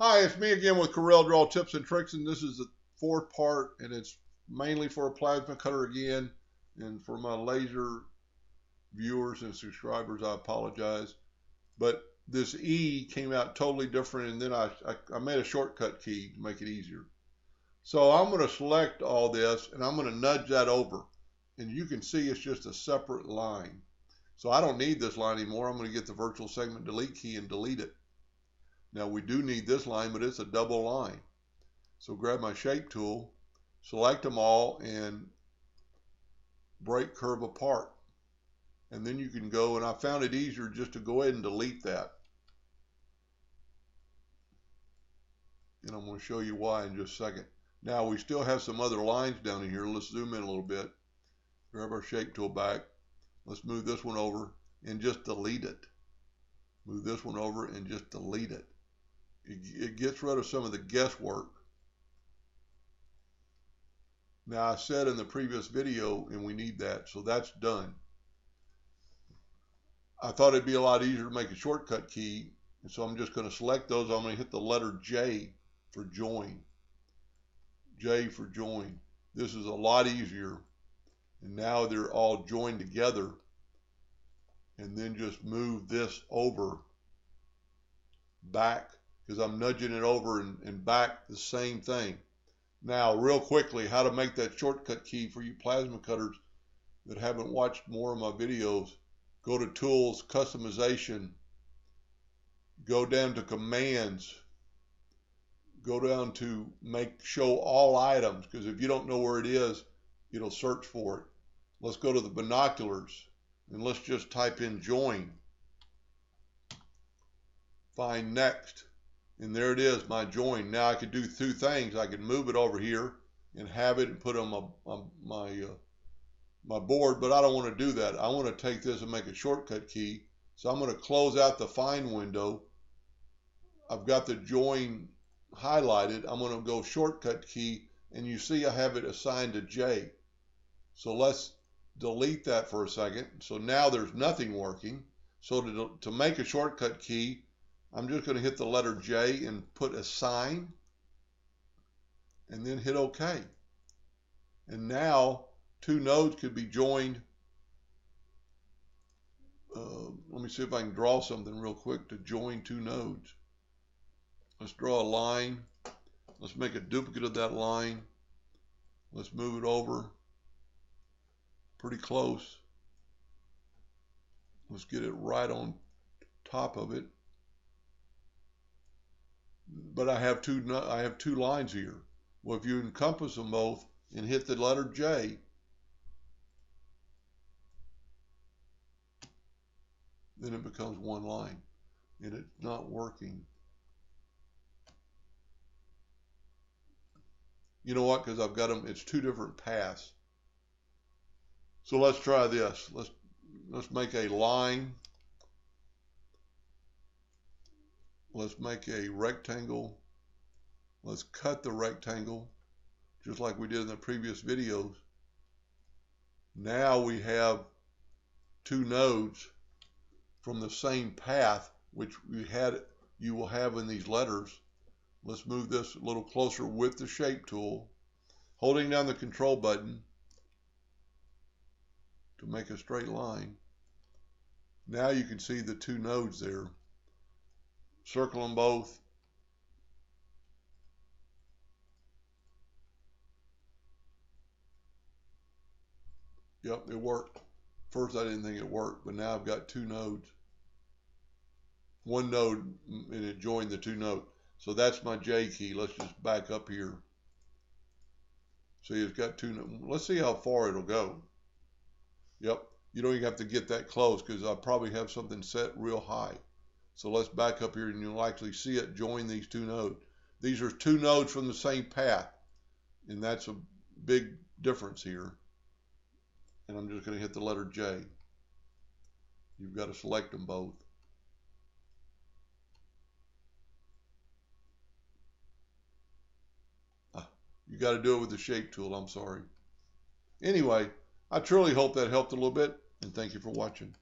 Hi, it's me again with Corel Draw Tips and Tricks, and this is the fourth part, and it's mainly for a plasma cutter again. And for my laser viewers and subscribers, I apologize. But this E came out totally different, and then I made a shortcut key to make it easier. So I'm going to select all this, and I'm going to nudge that over. And you can see it's just a separate line. So I don't need this line anymore. I'm going to get the virtual segment delete key and delete it. Now we do need this line, but it's a double line. So grab my shape tool, select them all, and break curve apart. And then you can go, and I found it easier just to go ahead and delete that. And I'm going to show you why in just a second. Now we still have some other lines down in here. Let's zoom in a little bit. Grab our shape tool back. Let's move this one over and just delete it. Move this one over and just delete it. It gets rid of some of the guesswork. Now I said in the previous video, and we need that, so that's done. I thought it'd be a lot easier to make a shortcut key, and so I'm just going to select those. I'm going to hit the letter J for join. J for join. This is a lot easier, and now they're all joined together, and then just move this over back, because I'm nudging it over and back the same thing. Now, real quickly, how to make that shortcut key for you plasma cutters that haven't watched more of my videos. Go to Tools, Customization, go down to Commands, go down to Show All Items, because if you don't know where it is, it'll search for it. Let's go to the binoculars, and let's just type in Join. Find Next. And there it is, my join. Now I could do two things. I could move it over here and have it and put it on my board, but I don't want to do that. I want to take this and make a shortcut key. So I'm going to close out the Find window. I've got the join highlighted. I'm going to go shortcut key, and you see I have it assigned to J. So let's delete that for a second. So now there's nothing working. So to make a shortcut key, I'm just going to hit the letter J and put assign, and then hit OK. And now two nodes could be joined. Let me see if I can draw something real quick to join two nodes. Let's draw a line. Let's make a duplicate of that line. Let's move it over pretty close. Let's get it right on top of it. But I have two lines here. Well, if you encompass them both and hit the letter J, then it becomes one line, and it's not working. You know what? Because I've got them, it's two different paths. So let's try this. Let's make a line. Let's make a rectangle. Let's cut the rectangle, just like we did in the previous videos. Now we have two nodes from the same path, which you will have in these letters. Let's move this a little closer with the shape tool, holding down the control button to make a straight line. Now you can see the two nodes there. Circle them both. Yep, it worked. First I didn't think it worked, but now I've got two nodes. One node, and it joined the two nodes. So that's my J key. Let's just back up here. See, it's got two nodes. Let's see how far it'll go. Yep, you don't even have to get that close, because I probably have something set real high. So let's back up here, and you'll actually see it join these two nodes. These are two nodes from the same path, and that's a big difference here. And I'm just going to hit the letter J. You've got to select them both. You got to do it with the shape tool, I'm sorry. Anyway, I truly hope that helped a little bit, and thank you for watching.